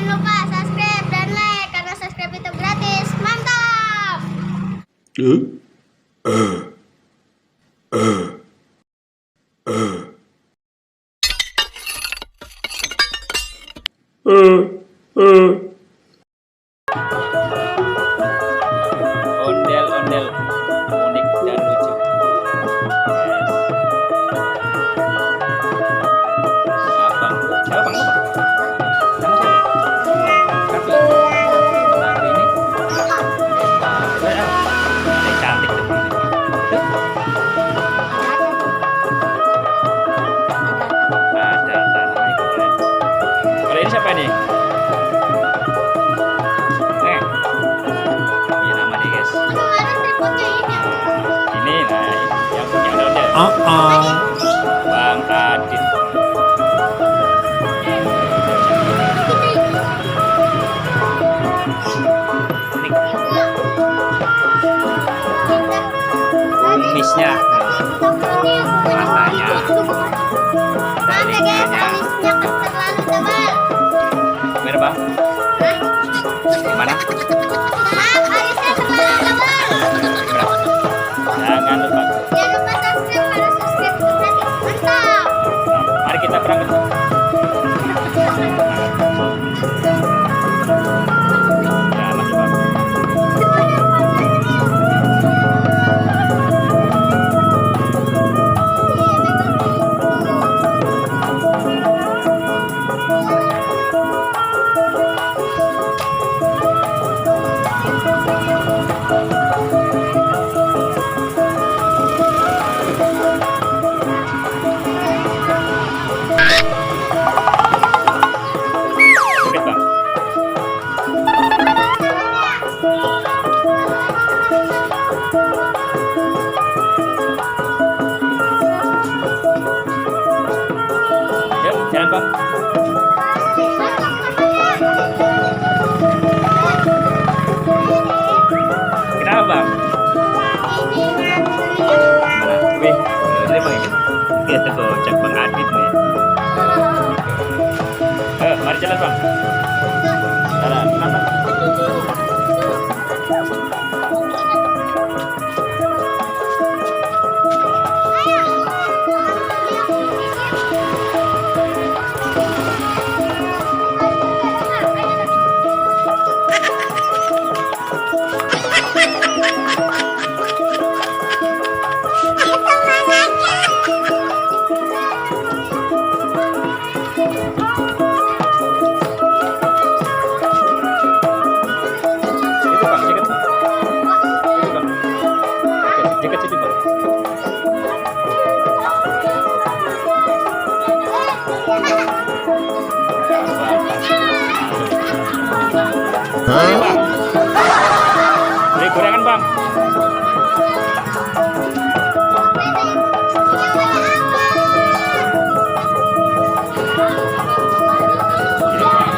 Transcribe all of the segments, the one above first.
lupa subscribe dan like karena subscribe itu gratis. Mantap. Ondel-ondel unik dan lucu. Abang, siapa bang? Nama siapa? Satu ini. Ini cantik tuh. Ada tanahnya keren. Kalau ini siapa nih? Punya nama nih guys. Kemarin tripodnya ini. Ini nah yang punya ondel. Bang Adit. Kumisnya, matanya. Maaf ya guys, alisnya terlalu tebal. Gimana bang? Gimana? Maaf, alisnya terlalu tebal. Jangan lupa. Jangan lupa subscribe karena subscribe itu gratis. Mantap. Mari kita berangkat. Ya masih bang. Oke bang. Yuk, jalan bang. Kenapa bang? Mana? Wih, ini bang ini. Ya kocak bang Adit nih. Mari jalan bang. Jalan, mana? Itu bang, jaket bang. Itu bang. Jaket situ bang. Ini bang. Ini gorengan bang. Ini gorengan.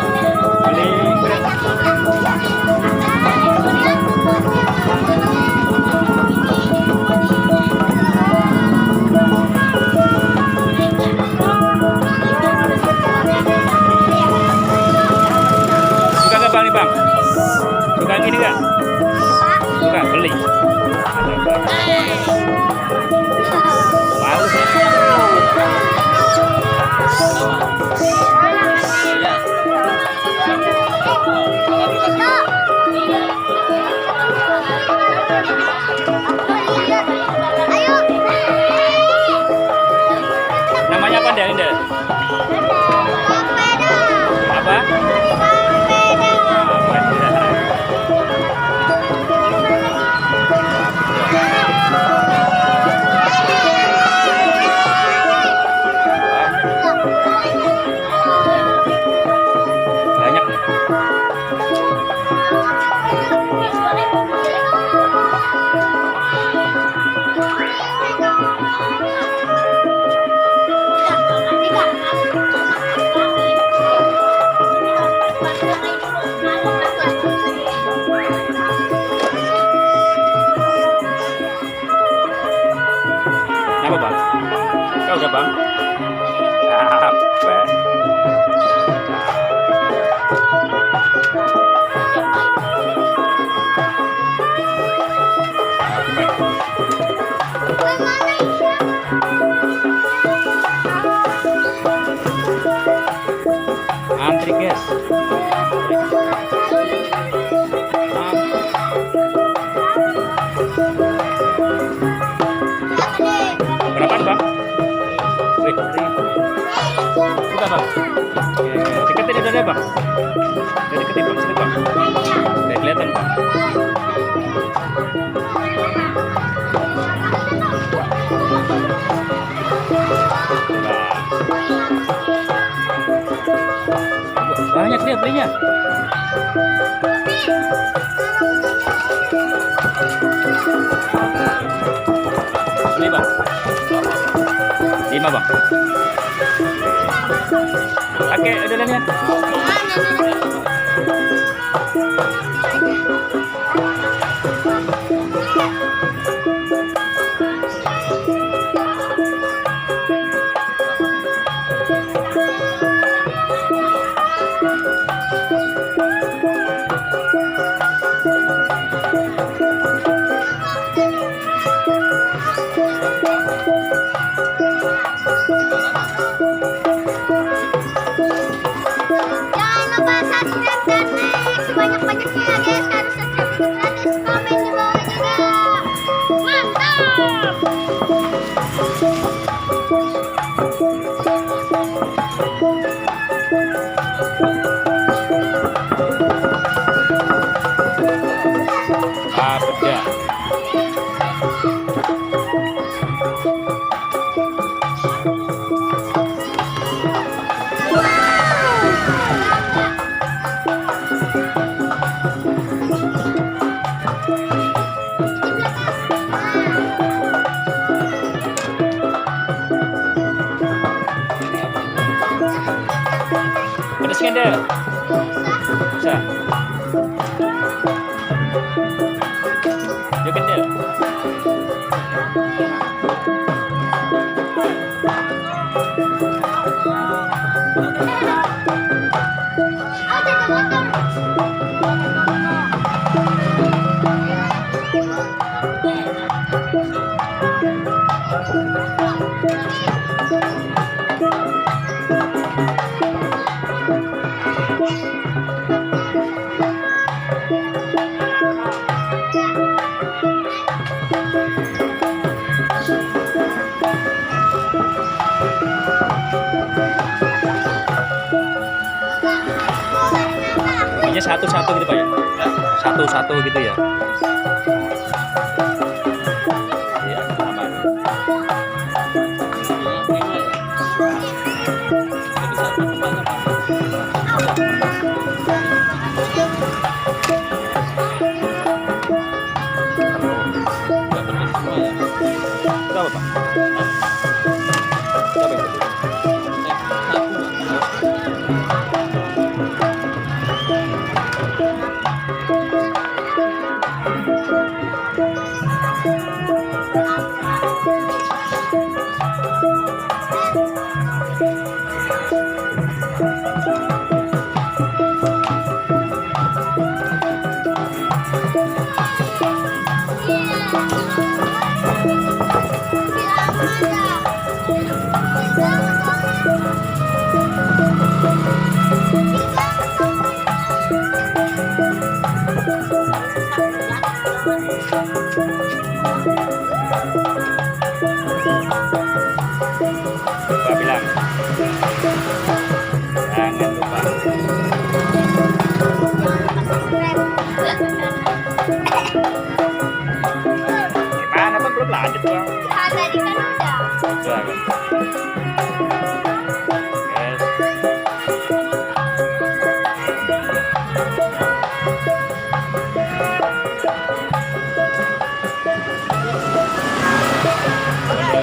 Suka nggak bang nih bang? Suka yang ini nggak? Suka beli. trik guys. Berapaan bang? Wih, sudah bang. Deketin udah deh bang. Udah deketin bang, sini bang. Udah kelihatan bang. Banyak dia belinya. Beli bang. 5 bang. Oke, udah dan ya. Jangan lupa subscribe dan like sebanyak-banyaknya ya guys. Harus subscribe itu gratis. Komen di bawah juga. Mantap. Pedas. Pedas kan deh? Bisa. Joget deh. Ini satu-satu gitu pak ya? Satu-satu gitu ya? Iya, aman. Berapa pak? Berapa itu? Bapak bilang jangan lupa. Gimana bang, belum lanjut bang? Tadi kan udah. Udah kan? Yes.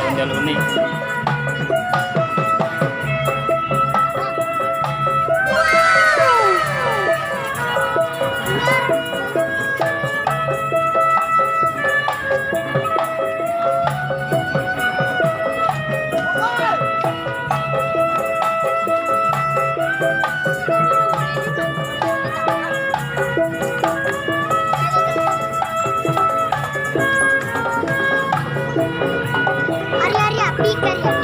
Ondel unik. Arya, pikir ya.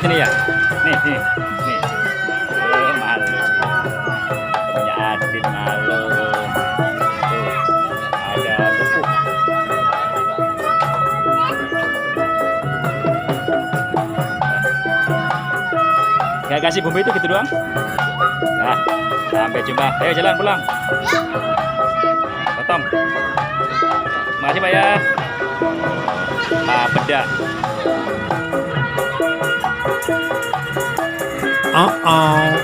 sini ya. Nih, nih, nih. Malu. Punya Adit malu. Tuh, ada buku. Gak kasih bumbu itu gitu doang. Nah, sampai jumpa. Ayo jalan pulang. Potong. Makasih Pak ya. Pak Bedak. Uh-oh.